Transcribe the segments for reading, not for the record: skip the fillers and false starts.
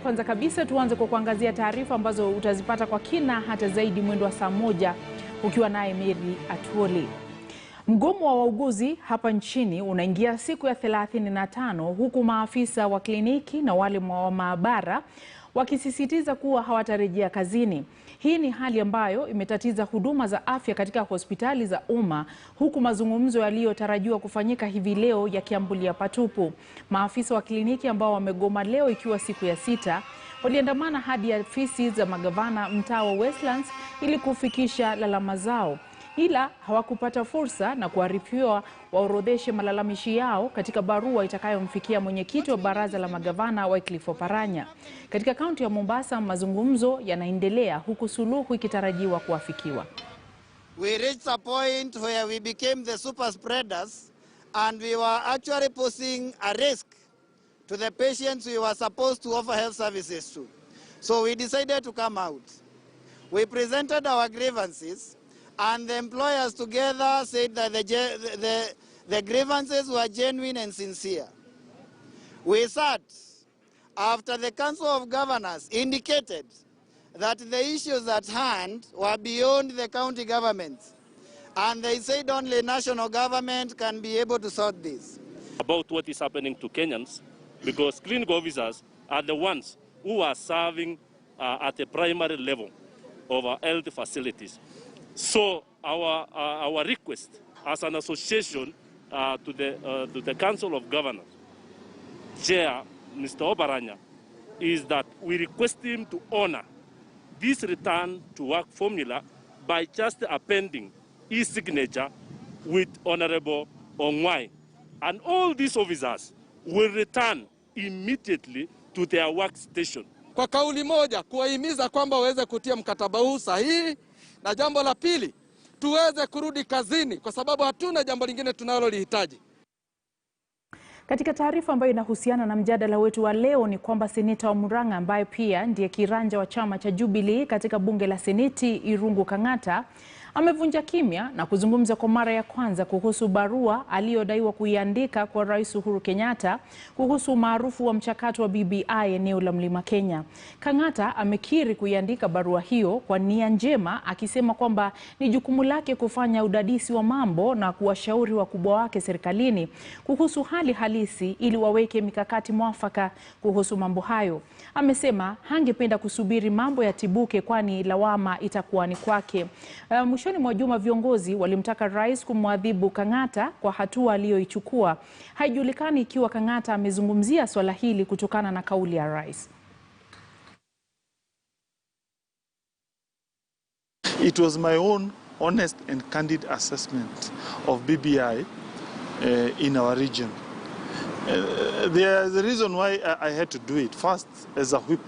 Kwanza kabisa tuanze kwa kuangazia taarifa ambazo utazipata kwa kina hata zaidi mwendo wa saa 1 ukiwa naye Mary Atuoli. Mgomo wa wauguzi hapa nchini unaingia siku ya 35 huku maafisa wa kliniki na wale wa maabara wakisisitiza kuwa hawataregea kazini. Hii ni hali ambayo imetatiza huduma za afya katika hospitali za umma, huku mazungumzo yaliyotarajiwa kufanyika hivi leo yakiambulia patupu. Maafisa wa kliniki ambao wamegoma leo ikiwa siku ya 6 waliandamana hadi afisi za magavana mtaa wa Westlands ili kufikisha lalama zao, ila hawakupata fursa na kuarifiwa waorodheshe malalamishi yao katika barua itakayomfikia mwenyekiti wa baraza la magavana Wycliffe Oparanya. Katika kaunti ya Mombasa, mazungumzo yanaendelea huku suluhu ikitarajiwa kuafikiwa. We reached a point where we became the super spreaders and we were actually posing a risk to the patients we were supposed to offer health services to. So we decided to come out. We presented our grievances, and the employers together said that the grievances were genuine and sincere. We sat after the Council of Governors indicated that the issues at hand were beyond the county governments, and they said only national government can be able to sort this. About what is happening to Kenyans, because clinical officers are the ones who are serving at the primary level of our health facilities. So our request as an association to the Council of Governors, Chair Mr. Oparanya, is that we request him to honor this return to work formula by just appending his signature with Honorable Ongwai. And all these officers will return immediately to their workstation. Kwa kauli moja kuwahimiza kwamba waweze kutia mkataba huu sahihi, na jambo la pili tuweze kurudi kazini kwa sababu hatuna jambo lingine tunalolihitaji. Katika taarifa ambayo inahusiana na mjadala wetu wa leo ni kwamba seneta wa Murang'a ambaye pia ndiye kiranja wa chama cha Jubilee katika bunge la Seneti Irungu Kang'ata amevunja kimya na kuzungumza kwa mara ya kwanza kuhusu barua aliyodaiwa kuiandika kwa Rais Uhuru Kenyatta kuhusu maarufu wa mchakato wa BBI eneo la Mlima Kenya. Kang'ata amekiri kuiandika barua hiyo kwa nia njema, akisema kwamba ni jukumu lake kufanya udadisi wa mambo na kuwashauri wakubwa wake serikalini kuhusu hali halisi ili waweke mikakati mwafaka kuhusu mambo hayo. Amesema hangependa kusubiri mambo yatibuke kwani lawama itakuwa ni kwake. Mwishoni mwa juma viongozi walimtaka rais kumwadhibu Kang'ata kwa hatua aliyoichukua. Haijulikani ikiwa Kang'ata amezungumzia swala hili kutokana na kauli ya rais. It was my own honest and candid assessment of BBI in our region. There's a reason why I had to do it. First, as a whip,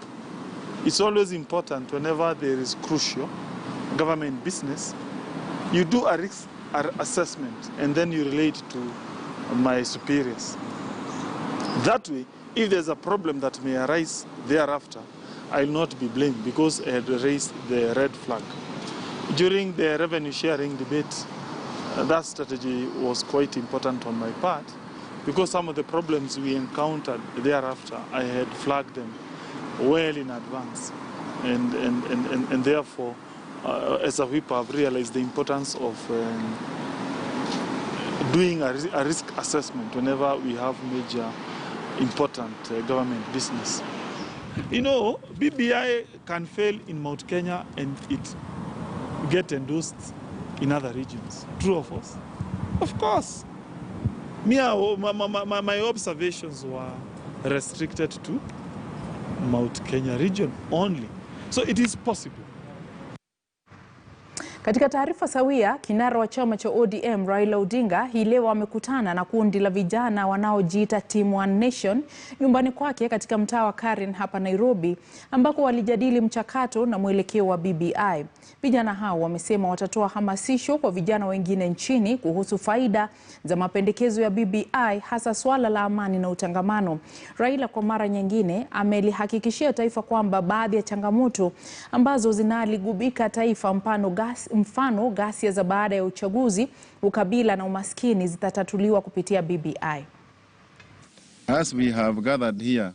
it's always important whenever there is crucial government business, you do a risk assessment and then you relate to my superiors. That way, if there's a problem that may arise thereafter, I'll not be blamed because I had raised the red flag. During the revenue sharing debate, that strategy was quite important on my part because some of the problems we encountered thereafter, I had flagged them well in advance, and therefore, as a whip, I've realized the importance of doing a risk assessment whenever we have major, important government business. You know, BBI can fail in Mount Kenya and it get endorsed in other regions. True or false? Of course. My observations were restricted to Mount Kenya region only. So it is possible. Katika taarifa sawia, kinara wa chama cha ODM Raila Odinga hii leo amekutana na kundi la vijana wanaojiita Team One Nation nyumbani kwake katika mtaa wa Karen hapa Nairobi, ambako walijadili mchakato na mwelekeo wa BBI. Vijana hao wamesema watatoa hamasisho kwa vijana wengine nchini kuhusu faida za mapendekezo ya BBI, hasa swala la amani na utangamano. Raila kwa mara nyingine amelihakikishia taifa kwamba baadhi ya changamoto ambazo zinaligubika taifa mfano ghasia za baada ya uchaguzi, ukabila na umaskini zitatatuliwa kupitia BBI. As we have gathered here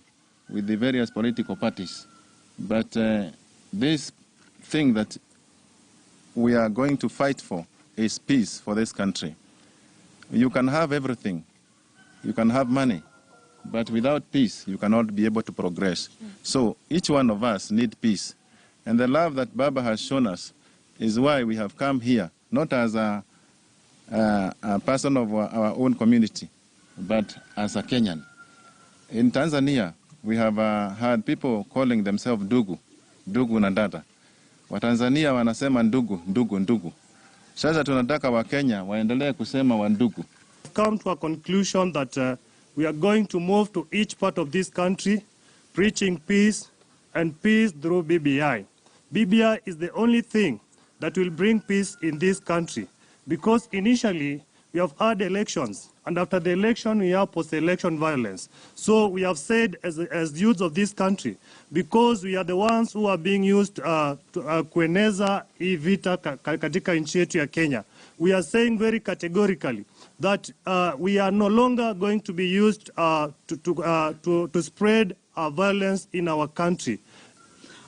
with the various political parties. But this thing that we are going to fight for is peace for this country. You can have everything. You can have money. But without peace, you cannot be able to progress. So each one of us need peace. And the love that Baba has shown us is why we have come here, not as a person of our own community, but as a Kenyan. In Tanzania, we have had people calling themselves Ndugu, Ndugu na Dada. Watanzania wanasema ndugu, ndugu, ndugu. Sasa tunataka Wakenya waendelee kusema wa ndugu. Come to a conclusion that we are going to move to each part of this country, preaching peace and peace through BBI. BBI is the only thing that will bring peace in this country, because initially we have had elections, and after the election we have post-election violence. So we have said as youths of this country, because we are the ones who are being used to kueneza hii vita katika nchi yetu ya Kenya, we are saying very categorically that we are no longer going to be used to spread violence in our country.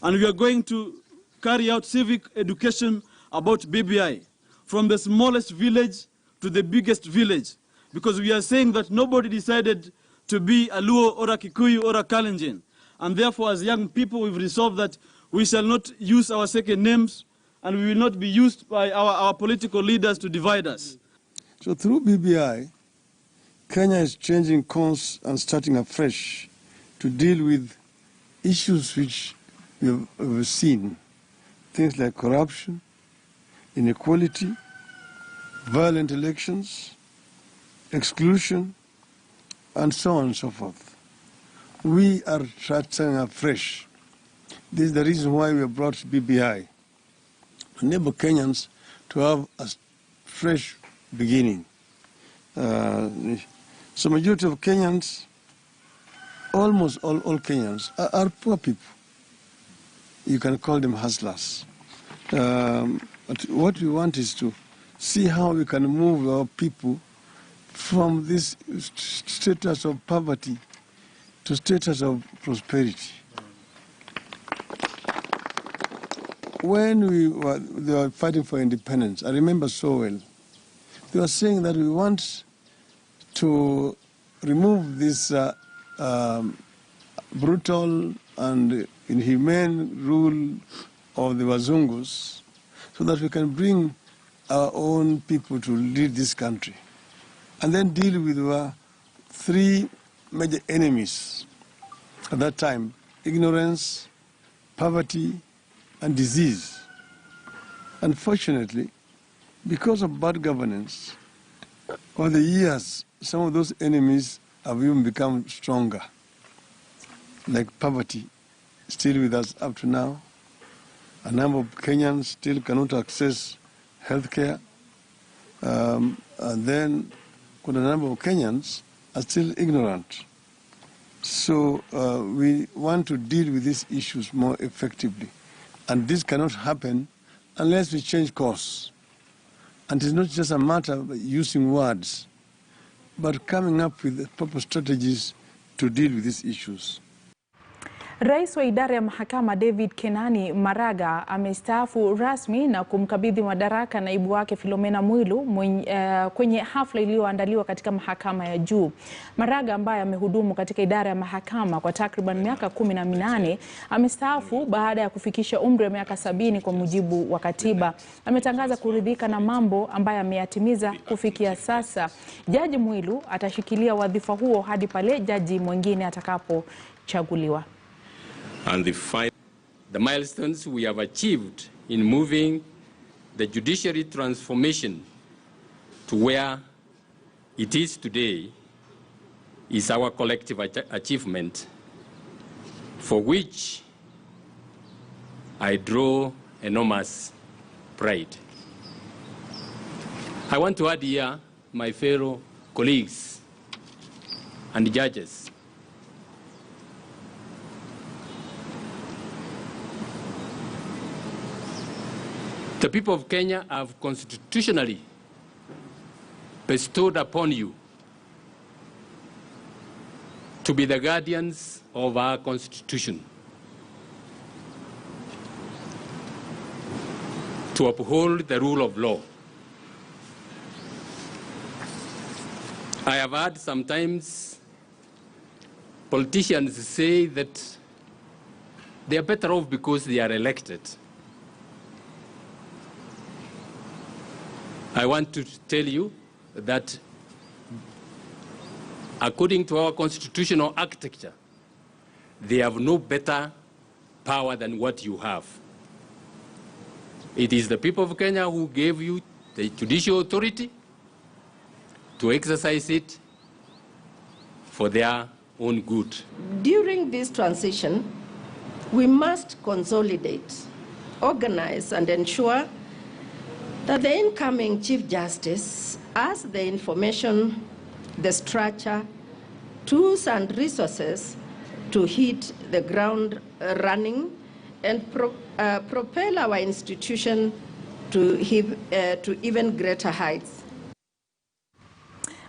And we are going to carry out civic education about BBI, from the smallest village to the biggest village, because we are saying that nobody decided to be a Luo or a Kikuyu or a Kalenjin. And therefore, as young people, we've resolved that we shall not use our second names, and we will not be used by our political leaders to divide us. So through BBI, Kenya is changing course and starting afresh to deal with issues which we've seen. Things like corruption, inequality, violent elections, exclusion, and so on and so forth. We are starting afresh. This is the reason why we have brought BBI, to enable Kenyans to have a fresh beginning. So majority of Kenyans, almost all Kenyans, are poor people. You can call them hustlers. But what we want is to see how we can move our people from this status of poverty to status of prosperity. When they were fighting for independence, I remember so well, they were saying that we want to remove this brutal and inhumane rule of the Wazungus so that we can bring our own people to lead this country and then deal with our three major enemies at that time: ignorance, poverty, and disease. Unfortunately, because of bad governance, over the years, some of those enemies have even become stronger, like poverty, still with us up to now. A number of Kenyans still cannot access health care. And then a number of Kenyans are still ignorant. So we want to deal with these issues more effectively. And this cannot happen unless we change course. And it's not just a matter of using words, but coming up with proper strategies to deal with these issues. Rais wa idara ya mahakama David Kenani Maraga amestaafu rasmi na kumkabidhi madaraka naibu wake Philomena Mwilu kwenye hafla iliyoandaliwa katika mahakama ya juu. Maraga, ambaye amehudumu katika idara ya mahakama kwa takriban miaka 18, amestaafu baada ya kufikisha umri wa miaka 70 kwa mujibu wa katiba. Ametangaza kuridhika na mambo ambayo ameyatimiza kufikia sasa. Jaji Mwilu atashikilia wadhifa huo hadi pale jaji mwingine atakapochaguliwa. And the milestones we have achieved in moving the judiciary transformation to where it is today is our collective achievement, for which I draw enormous pride. I want to add here my fellow colleagues and judges. The people of Kenya have constitutionally bestowed upon you to be the guardians of our Constitution, to uphold the rule of law. I have heard sometimes politicians say that they are better off because they are elected. I want to tell you that according to our constitutional architecture, they have no better power than what you have. It is the people of Kenya who gave you the judicial authority to exercise it for their own good. During this transition, we must consolidate, organize, and ensure that the incoming Chief Justice has the information, the structure, tools, and resources to hit the ground running and propel our institution to even greater heights.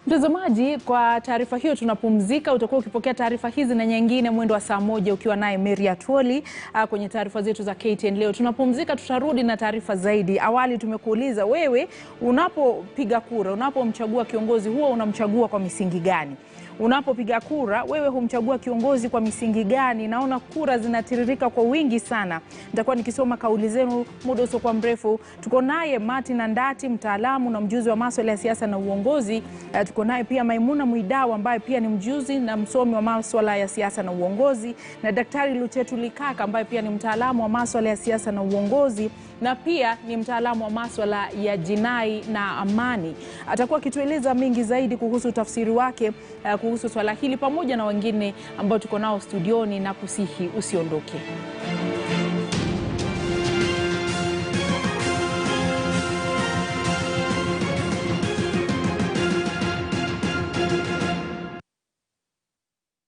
Mtazamaji, kwa taarifa hiyo tunapumzika. Utakuwa ukipokea taarifa hizi na nyingine mwendo wa saa 1 ukiwa naye Mary Atwoli kwenye taarifa zetu za KTN leo. Tunapumzika, tutarudi na taarifa zaidi. Awali tumekuuliza wewe unapopiga kura, unapomchagua kiongozi huo unamchagua kwa misingi gani? Unapopiga kura wewe humchagua kiongozi kwa misingi gani? Naona kura zinatiririka kwa wingi sana. Nitakuwa nikisoma kauli zenu muda usiokuwa mrefu. Tuko naye Martin Andati, mtaalamu na mjuzi wa masuala ya siasa na uongozi. Tuko naye pia Maimuna Muidao ambaye pia ni mjuzi na msomi wa masuala ya siasa na uongozi, na Daktari Luchetu Likaka ambaye pia ni mtaalamu wa masuala ya siasa na uongozi na pia ni mtaalamu wa masuala ya jinai na amani. Atakuwa kitueleza mengi zaidi kuhusu tafsiri wake kuhusu swala hili pamoja na wengine ambao tuko nao studioni, na kusihi usiondoke.